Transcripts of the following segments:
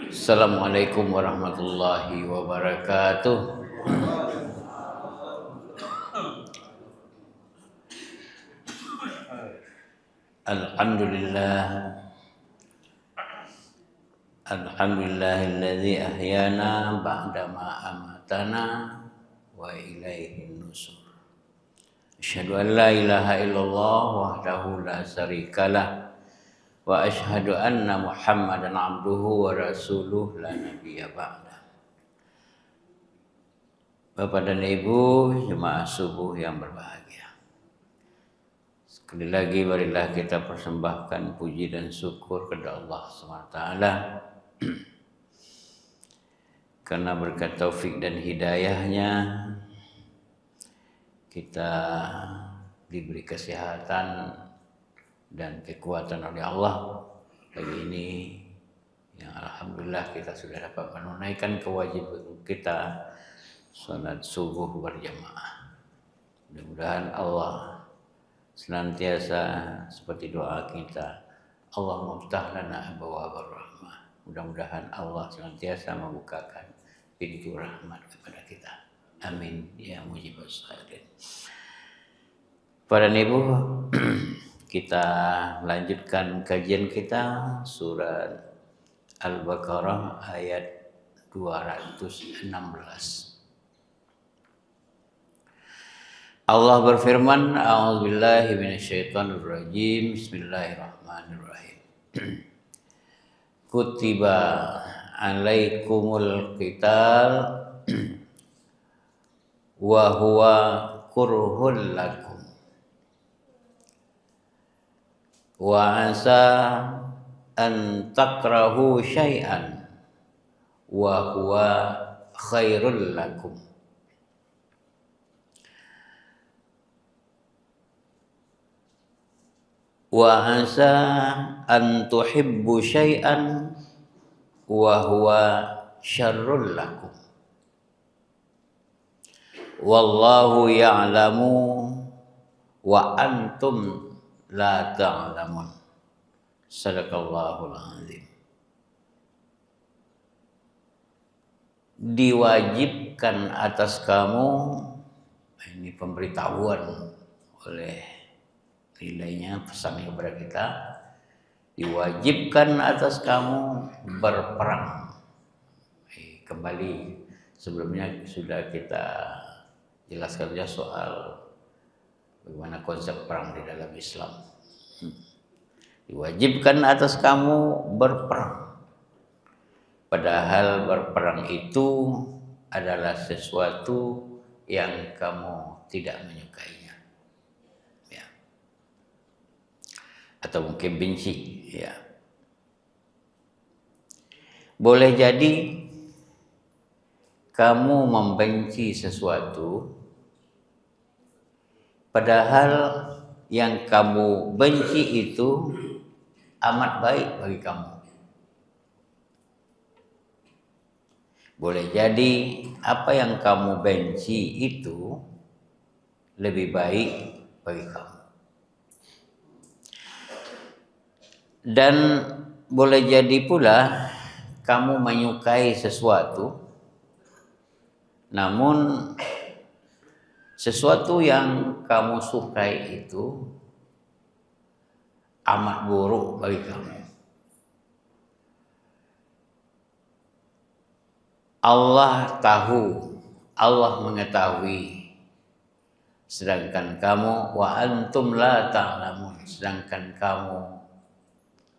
Assalamualaikum warahmatullahi wabarakatuh. Alhamdulillah. Alhamdulillahilladzi ahyana ba'dama amatana wa ilaihin nusur. Asyhadu an la ilaha illallah wahdahu la syarikalah wa asyhadu anna Muhammadan abduhu wa rasuluh la nabiyya ba'da. Bapak dan Ibu jemaah subuh yang berbahagia, sekali lagi marilah kita persembahkan puji dan syukur kepada Allah SWT karena berkat taufik dan hidayahnya kita diberi kesehatan dan kekuatan oleh Allah pagi ini, yang alhamdulillah kita sudah dapat menunaikan kewajiban kita salat subuh berjamaah. Mudah-mudahan Allah senantiasa seperti doa kita, Allahumma iftah lana abwaaba rahmah. Mudah-mudahan Allah senantiasa membukakan pintu rahmat kepada kita. Amin ya mujibus salihin. Para ibu, kita lanjutkan kajian kita surat Al-Baqarah ayat 216. Allah berfirman, a'udzubillahi minasyaitonirrajim, bismillahirrahmanirrahim. Kutiba alaikumul qital wa huwa kurhul lakum wa asa an takrahu syai'an wa huwa khairul lakum wa asa an tuhibbu syai'an wa huwa syarrul lakum wallahu ya'lamu wa antum la ta'lamun. Sadaqallahul azim. Diwajibkan atas kamu, ini pemberitahuan oleh nilainya pesan kepada kita, diwajibkan atas kamu berperang. Kembali sebelumnya sudah kita jelaskan saja soal bagaimana konsep perang di dalam Islam. Diwajibkan atas kamu berperang, padahal berperang itu adalah sesuatu yang kamu tidak menyukainya, ya. Atau mungkin benci, ya. Boleh jadi kamu membenci sesuatu, padahal yang kamu benci itu amat baik bagi kamu. Boleh jadi apa yang kamu benci itu lebih baik bagi kamu. Dan boleh jadi pula kamu menyukai sesuatu, namun sesuatu yang kamu sukai itu amat buruk bagi kamu. Allah tahu, Allah mengetahui, sedangkan kamu wa antum la ta'lamun, sedangkan kamu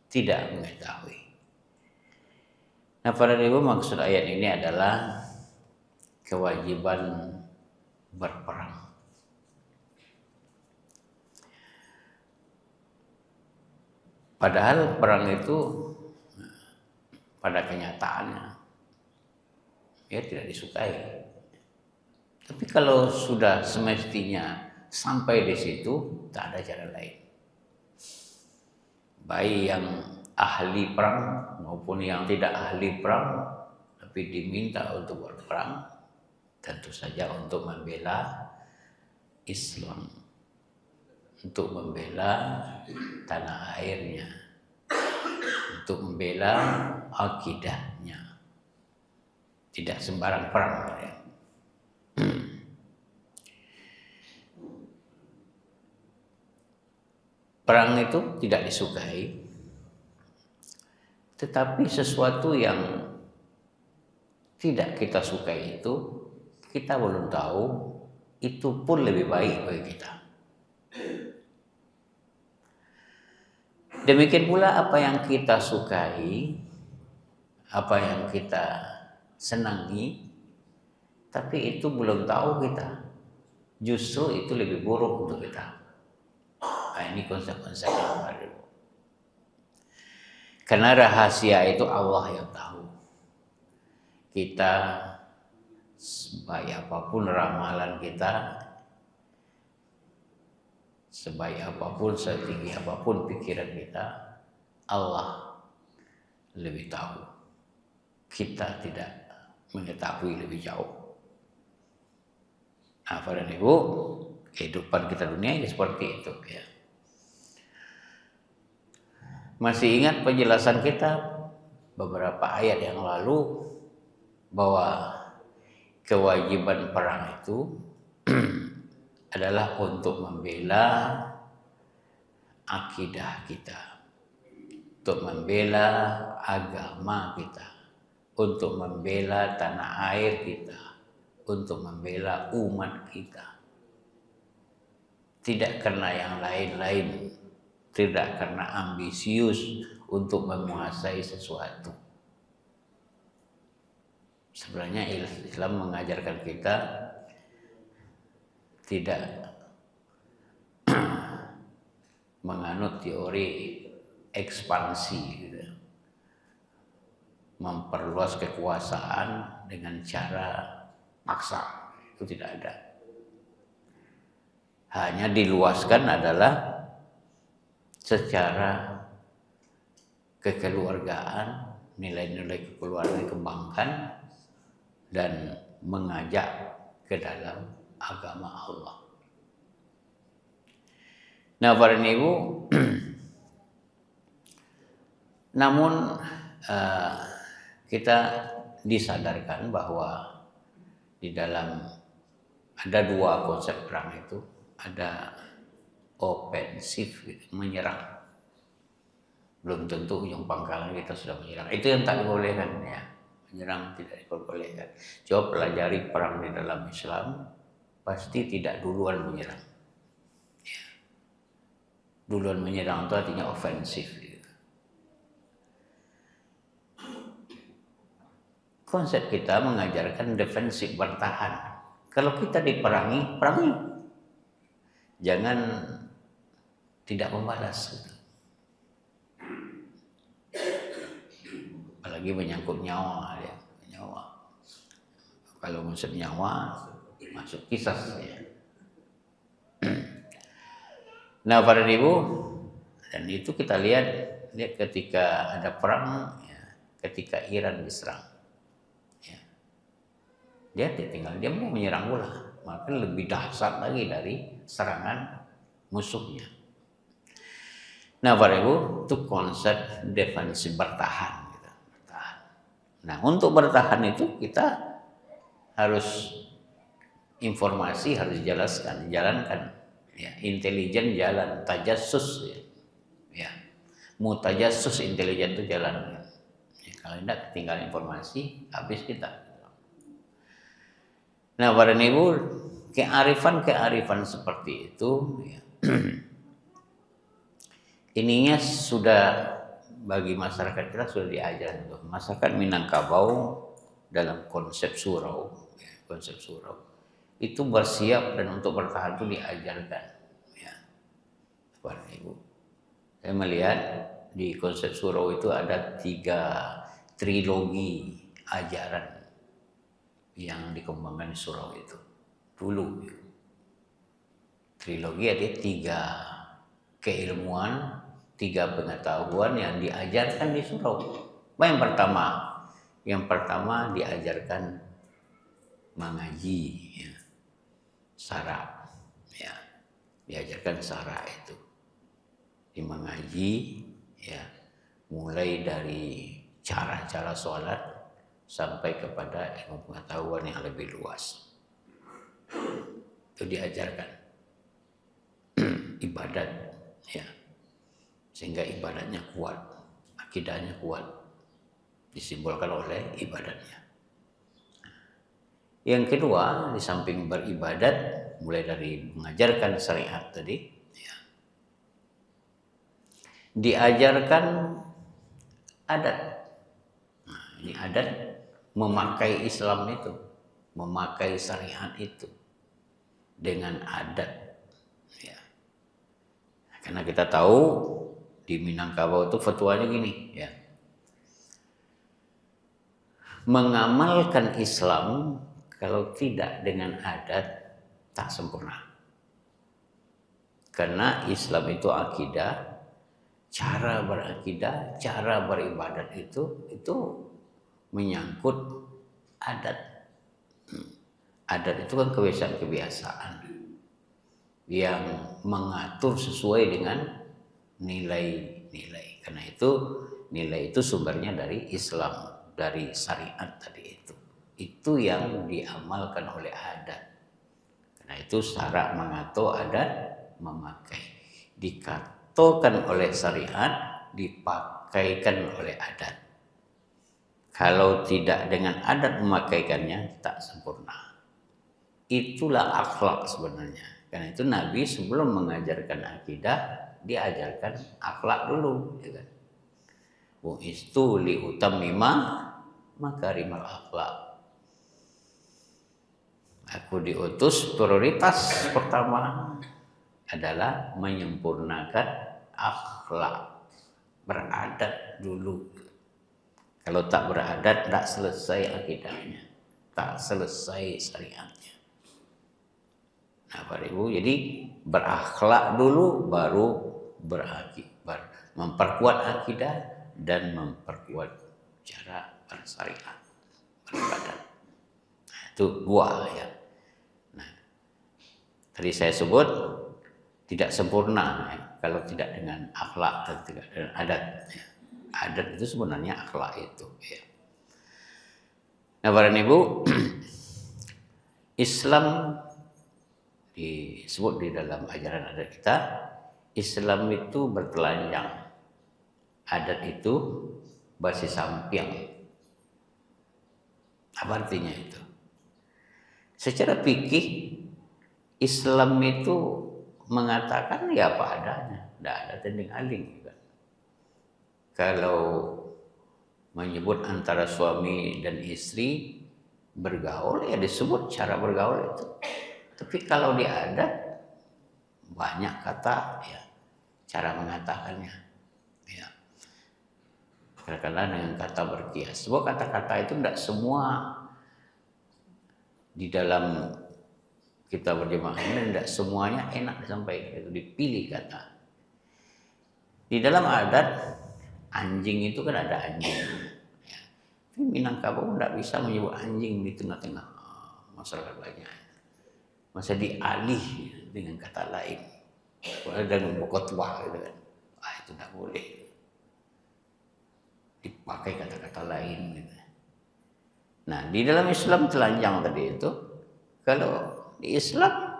tidak mengetahui. Nah, para ibu, maksud ayat ini adalah kewajiban berperang. Padahal perang itu pada kenyataannya ya tidak disukai. Tapi kalau sudah semestinya sampai di situ, tak ada cara lain. Baik yang ahli perang maupun yang tidak ahli perang, tapi diminta untuk berperang, tentu saja untuk membela Islam, untuk membela tanah airnya, untuk membela akidahnya. Tidak sembarang perang. Ya. Perang itu tidak disukai, tetapi sesuatu yang tidak kita sukai itu kita belum tahu itu pun lebih baik bagi kita. Demikian pula apa yang kita sukai, apa yang kita senangi, tapi itu belum tahu kita, justru itu lebih buruk untuk kita. Nah, ini konsep-konsep yang baru. Karena rahasia itu Allah yang tahu. Kita sebaik apapun ramalan kita, sebaik apapun, setinggi apapun pikiran kita, Allah lebih tahu. Kita tidak mengetahui lebih jauh. Nah, para ibu, kehidupan kita dunia ya seperti itu ya. Masih ingat penjelasan kita beberapa ayat yang lalu bahwa kewajiban perang itu adalah untuk membela akidah kita, untuk membela agama kita, untuk membela tanah air kita, untuk membela umat kita. Tidak karena yang lain-lain, tidak karena ambisius untuk menguasai sesuatu. Sebenarnya Islam mengajarkan kita tidak menganut teori ekspansi gitu. Memperluas kekuasaan dengan cara maksa, itu tidak ada. Hanya diluaskan adalah secara kekeluargaan, nilai-nilai kekeluargaan dikembangkan dan mengajak ke dalam agama Allah. Nah, para ibu, namun kita disadarkan bahwa di dalam ada dua konsep perang itu, ada ofensif, menyerang. Belum tentu ujung pangkalan kita sudah menyerang. Itu yang tak dibolehkan ya. Menyerang tidak diperbolehkan. Coba pelajari perang di dalam Islam, pasti tidak duluan menyerang. Ya. Duluan menyerang itu artinya ofensif. Gitu. Konsep kita mengajarkan defensif, bertahan. Kalau kita diperangi, perangi. Jangan tidak membalas. Gitu. Apalagi menyangkut nyawa ya. Nyawa. Kalau konsep nyawa masuk kisah ya. Nah, para ibu, dan itu kita lihat ketika ada perang ya, ketika Iran diserang ya. Dia mau menyerang pula, maka lebih dahsyat lagi dari serangan musuhnya. Nah, para ibu, itu konsep defensif, bertahan. Nah, untuk bertahan itu kita harus informasi harus dijelaskan, dijalankan. Ya, intelijen jalan, tajassus ya. Mutajassus intelijen itu jalan. Ya, kalau tidak tinggal informasi, habis kita. Nah, para ibu, kearifan seperti itu ya. Ininya sudah bagi masyarakat kita sudah diajar. Masyarakat Minangkabau dalam konsep surau itu bersiap dan untuk bertahan itu diajarkan. Ya. Bapak Ibu, saya melihat di konsep surau itu ada 3 trilogi ajaran yang dikembangkan di surau itu dulu. Trilogi ada 3 keilmuan, 3 pengetahuan yang diajarkan di surau. Yang pertama diajarkan mengaji, ya. Syara, ya. Diajarkan syara itu, di mengaji, ya. mulai dari cara-cara sholat sampai kepada ilmu pengetahuan yang lebih luas. Itu diajarkan ibadat, ya, sehingga ibadahnya kuat, akidahnya kuat, disimbolkan oleh ibadatnya. Yang kedua, di samping beribadat, mulai dari mengajarkan syariat tadi, ya, diajarkan adat. Nah, ini adat, memakai Islam itu, memakai syariat itu dengan adat. Ya. Karena kita tahu di Minangkabau itu fatwanya gini, ya, mengamalkan Islam kalau tidak dengan adat tak sempurna. Karena Islam itu akidah, cara berakidah, cara beribadat itu menyangkut adat. Adat itu kan kebiasaan-kebiasaan yang mengatur sesuai dengan nilai-nilai. Karena itu nilai itu sumbernya dari Islam, dari syariat tadi itu. Itu yang diamalkan oleh adat. Karena itu syarak mengatur, adat memakai. Dikatakan oleh syariat, dipakaikan oleh adat. Kalau tidak dengan adat memakaikannya, tak sempurna. Itulah akhlak sebenarnya. Karena itu Nabi sebelum mengajarkan akidah, diajarkan akhlak dulu. Bu'istu li utammima makarimal akhlak. Aku diutus, prioritas pertama adalah menyempurnakan akhlak. Beradat dulu. Kalau tak beradat, tak selesai akidahnya, tak selesai syariatnya. Nah, Bapak Ibu, jadi berakhlak dulu, baru memperkuat akidah dan memperkuat cara bersyariat, beribadat. Nah, itu dua, ya. Nah, tadi saya sebut tidak sempurna, ya, kalau tidak dengan akhlak dan tidak dengan adat. Ya. Adat itu sebenarnya akhlak itu. Ya. Nah, Bapak Ibu, Islam disebut di dalam ajaran adat kita, Islam itu bertelanjang. Adat itu basis sampiang. Apa artinya itu? Secara fikih, Islam itu mengatakan ya apa adanya, tidak ada tanding aling. Kalau menyebut antara suami dan istri bergaul, ya disebut cara bergaul itu. Tapi kalau di adat banyak kata, ya, cara mengatakannya, ya. Kadang-kadang dengan kata berkias. Sebuah kata-kata itu tidak semua di dalam kita berjemaah ini, tidak semuanya enak disampaikan. Itu dipilih kata. Di dalam adat anjing itu kan ada anjing. Ya. Minangkabau tidak bisa menyebut anjing di tengah-tengah masyarakat banyak. Masa dialih dengan kata lain, dengan bokotwah gitu kan, itu tidak boleh, dipakai kata-kata lain gitu. Nah, di dalam Islam telanjang tadi itu, kalau di Islam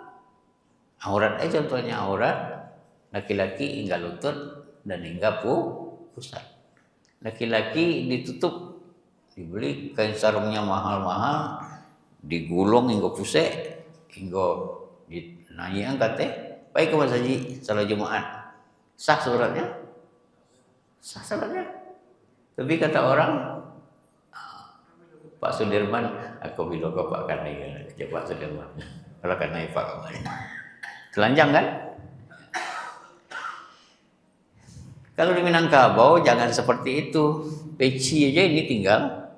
aurat aja contohnya, aurat laki-laki hingga lutut dan hingga pusat. Laki-laki ditutup, dibeli kain sarungnya mahal-mahal, digulung hingga pusat, hingga dinyanyikan teh, baik ke Mas Haji salat Jumat, sah suratnya, sah salatnya. Tapi kata orang, Pak Sudirman, aku bilang ke Pak Kanai, ke Pak Sudirman, kalau Kanai Pak kemarin, telanjang kan? Kalau di Minangkabau jangan seperti itu, peci aja ini tinggal,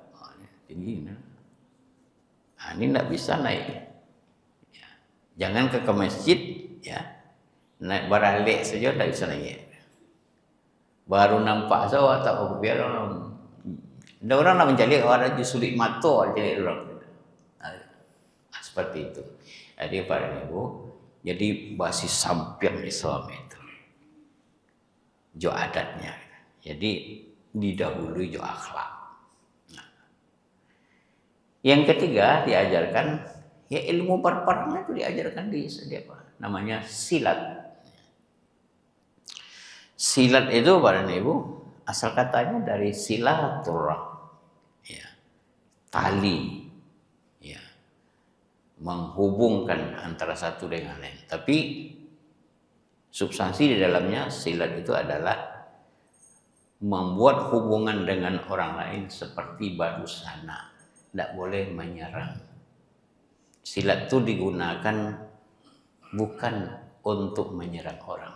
tinggi, nah, ini tidak bisa naik. Jangan ke masjid, ya, naik baralik saja tak bisa naik. Baru nampak saja tak biar orang. Ada orang nak mencari orang sulit mata cari orang. Nah, seperti itu. Jadi para ibu, jadi basis sampian Islam itu, jo adatnya. Jadi didahului jo akhlak. Nah, yang ketiga diajarkan ya ilmu berperang itu diajarkan di apa? Namanya silat. Silat itu Bapak dan Ibu asal katanya dari silaturrahim, ya, tali, ya, menghubungkan antara satu dengan lain. Tapi substansi di dalamnya silat itu adalah membuat hubungan dengan orang lain seperti badusana, tidak boleh menyerang. Silat itu digunakan bukan untuk menyerang orang,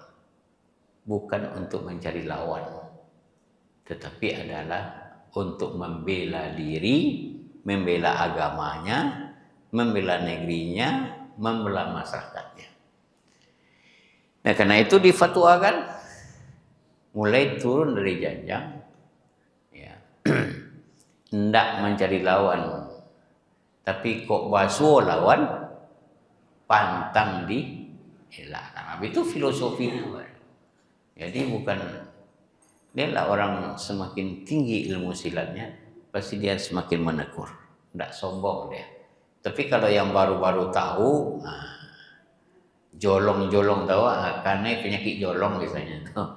bukan untuk mencari lawan, tetapi adalah untuk membela diri, membela agamanya, membela negerinya, membela masyarakatnya. Nah, karena itu difatwakan mulai turun dari janjang, ya, hendak mencari lawan, tapi kok basuh lawan, pantang di elak. Nah, itu filosofinya. Jadi bukan dia lah orang semakin tinggi ilmu silatnya, pasti dia semakin menegur, tidak sombong dia. Tapi kalau yang baru-baru tahu, nah, jolong-jolong tahu, karena penyakit jolong misalnya tuh.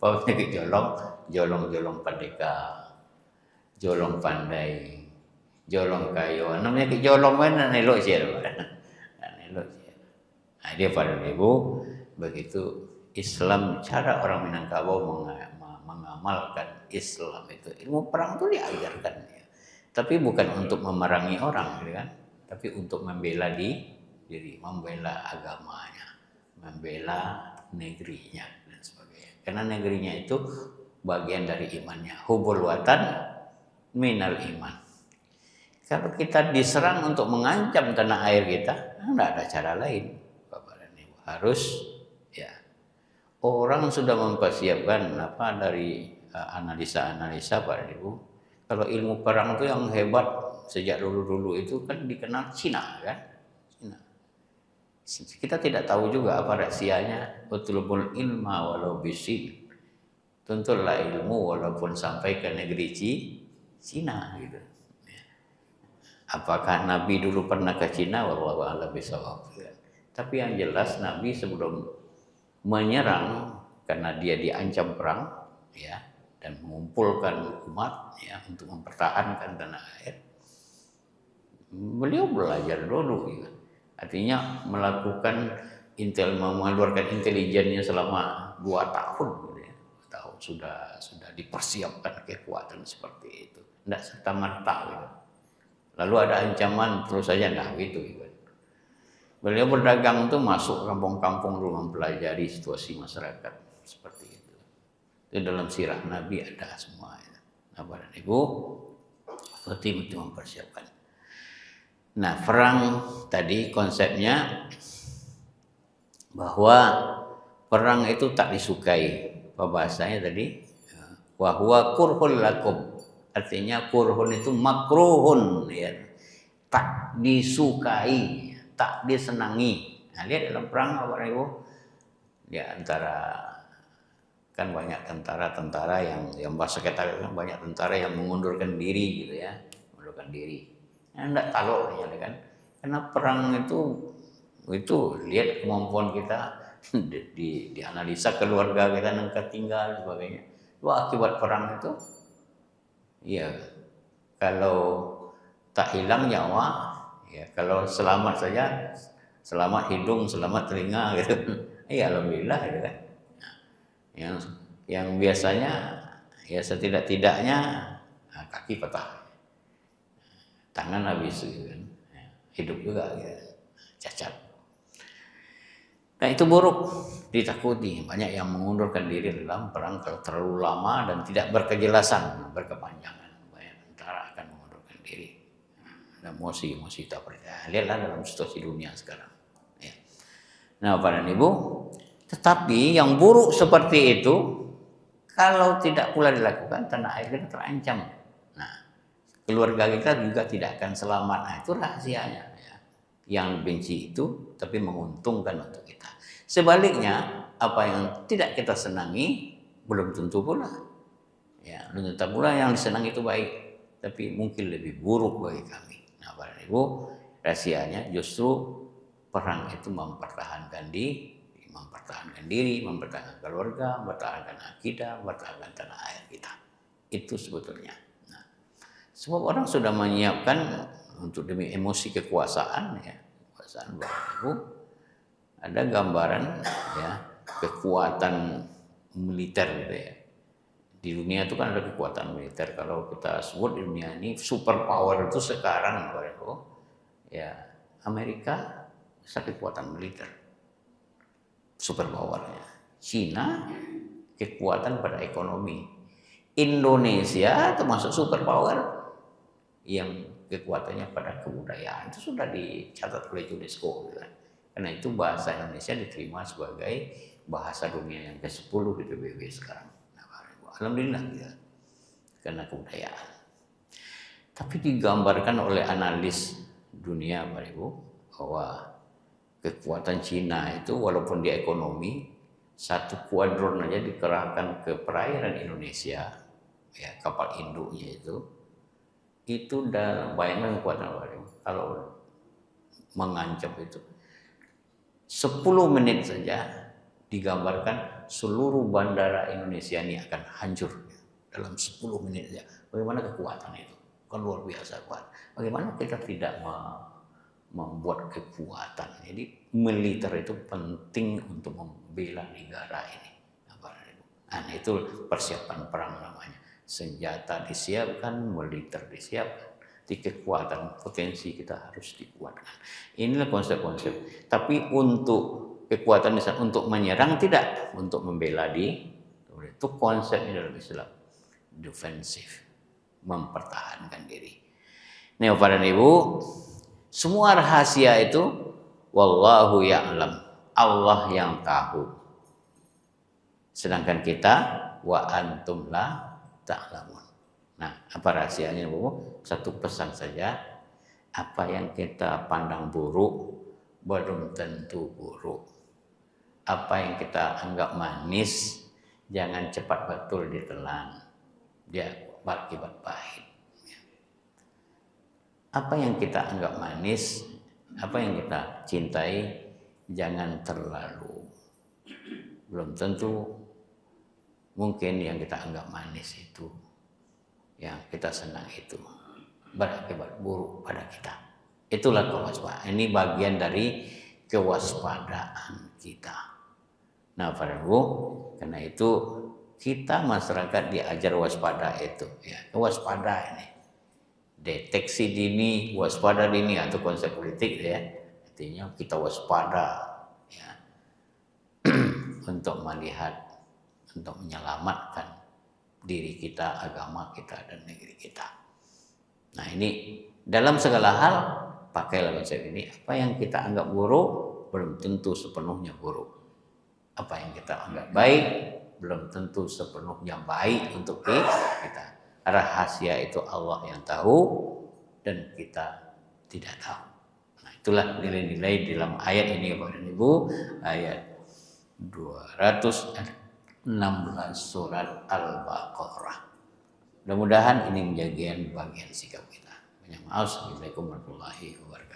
Apa penyakit jolong? Jolong-jolong pendeka, jolong pandai, jolong kayu. Namanya penyakit jolong mana nelok sih, nelok sih. Nah, dia pada ibu begitu Islam, cara orang Minangkabau mengamalkan Islam itu ilmu perang itu diajarkan, ya. Tapi bukan untuk memerangi orang, gitu kan? Tapi untuk membela diri, membela agamanya, membela negerinya dan sebagainya. Karena negerinya itu bagian dari imannya. Hubul watan minal iman. Kalau kita diserang untuk mengancam tanah air kita, tidak ada cara lain, Bapak dan Ibu. Harus, ya, orang sudah mempersiapkan apa dari analisa-analisa Pak dan Ibu. Kalau ilmu perang itu yang hebat sejak dulu-dulu itu kan dikenal Cina, kan? Cina. Kita tidak tahu juga apa rahasianya. Utlubul ilma walau bisin. Tuntutlah ilmu walaupun sampai ke negeri Cina, gitu. Apakah Nabi dulu pernah ke Cina? Wallahu a'lam bishawab. Tapi yang jelas Nabi sebelum menyerang, karena dia diancam perang, ya, dan mengumpulkan umat, ya, untuk mempertahankan tanah air, beliau belajar dulu, ya. Artinya melakukan mengeluarkan intelijennya selama 2 tahun, ya. 2 tahun sudah dipersiapkan kekuatan seperti itu, tidak serta-merta, ya. Lalu ada ancaman terus saja, nah gitu, ya. Beliau berdagang itu masuk kampung-kampung dulu mempelajari situasi masyarakat seperti itu. Itu dalam sirah Nabi ada semua, ya. Nah, Bapak dan Ibu, seperti itu mempersiapkan. Nah, perang tadi konsepnya bahwa perang itu tak disukai. Apa bahasanya tadi? Wa huwa kurhul lakum. Artinya kurhun itu makruhun, ya. Tak disukai, tak disenangi. Nah, lihat dalam perang Bapak Ibu, ya, antara kan banyak tentara-tentara yang bahasa kita kan banyak tentara yang mengundurkan diri, gitu ya, mengundurkan diri. Nah, enggak tahu ya kan. Karena perang itu lihat kemampuan kita dianalisa keluarga kita yang ketinggal sebagainya. Wah, akibat perang itu, ya, kalau tak hilang nyawa, ya, kalau selamat saja, selamat hidung, selamat telinga, gitu. Ya, alhamdulillah, gitu kan. Yang biasanya, ya, setidak-tidaknya kaki patah, tangan habis, gitu kan. Hidup juga, ya, cacat. Nah, itu buruk, ditakuti. Banyak yang mengundurkan diri dalam perang kalau terlalu lama dan tidak berkejelasan, berkepanjangan. Banyak tentara akan mengundurkan diri. Ada emosi tak percaya. Lihatlah dalam situasi dunia sekarang, ya. Nah, Bapak dan Ibu, tetapi yang buruk seperti itu, kalau tidak pula dilakukan, tanah air kita terancam. Nah, keluarga kita juga tidak akan selamat. Nah, itu rahasianya, ya. Yang benci itu tapi menguntungkan untuk kita. Sebaliknya, apa yang tidak kita senangi belum tentu pula, Ya, ternyata pula yang disenang itu baik, tapi mungkin lebih buruk bagi kami. Nah, Bapak Ibu, rahasianya justru perang itu mempertahankan diri, mempertahankan keluarga, mempertahankan akidah, mempertahankan tanah air kita. Itu sebetulnya. Nah, semua orang sudah menyiapkan untuk demi emosi kekuasaan, ya, kekuasaan Bapak Ibu. Ada gambaran, ya, kekuatan militer gitu ya. Di dunia itu kan ada kekuatan militer. Kalau kita sebut di dunia ini super power itu sekarang, Bapak Ibu, ya, Amerika kekuatan militer, super powernya. Cina kekuatan pada ekonomi. Indonesia termasuk super power yang kekuatannya pada kebudayaan. Itu sudah dicatat oleh UNESCO. Gitu. Karena itu bahasa Indonesia diterima sebagai bahasa dunia yang ke-10 di PBB sekarang. Nah, alhamdulillah ya, karena kebudayaan. Tapi digambarkan oleh analis dunia, Bapak Ibu, bahwa kekuatan Cina itu walaupun di ekonomi, satu kuadron aja dikerahkan ke perairan Indonesia, ya, kapal induknya itu udah bayangkan kekuatan kalau mengancam itu 10 menit saja digambarkan seluruh bandara Indonesia ini akan hancur dalam 10 menit saja. Bagaimana kekuatan itu? Kan luar biasa kuat. Bagaimana kita tidak membuat kekuatan. Jadi militer itu penting untuk membela negara ini. Nah, itu persiapan perang namanya. Senjata disiapkan, militer disiapkan. Di kekuatan potensi kita harus dikuatkan. Inilah konsep-konsep. Tapi untuk kekuatan untuk menyerang tidak, untuk membela itu konsepnya dalam Islam. Defensif, mempertahankan diri. Nih Bapak dan Ibu, semua rahasia itu wallahu ya'lam, Allah yang tahu. Sedangkan kita wa antum la ta'lamun. Nah, apa rahasianya Bu? Satu pesan saja, apa yang kita pandang buruk belum tentu buruk. Apa yang kita anggap manis jangan cepat betul ditelan. Dia berakibat pahit. Apa yang kita anggap manis, apa yang kita cintai, jangan terlalu. Belum tentu mungkin yang kita anggap manis itu, yang kita senang itu, berakibat buruk pada kita. Itulah kewaspadaan. Ini bagian dari kewaspadaan kita. Nah, Bapak Ibu, karena itu kita masyarakat diajar waspada itu, ya, waspada ini. Deteksi dini, waspada dini atau konsep politik ya. Artinya kita waspada ya. Untuk melihat, untuk menyelamatkan diri kita, agama kita dan negeri kita. Nah, ini dalam segala hal pakailah konsep ini. Apa yang kita anggap buruk belum tentu sepenuhnya buruk. Apa yang kita anggap baik belum tentu sepenuhnya baik untuk kita. Rahasia itu Allah yang tahu dan kita tidak tahu. Nah, itulah nilai-nilai dalam ayat ini Bapak dan Ibu, ayat 216 surat Al-Baqarah. Mudah-mudahan ini menjadi bagian sikap kita. Banyak maaf. Assalamualaikum warahmatullahi wabarakatuh.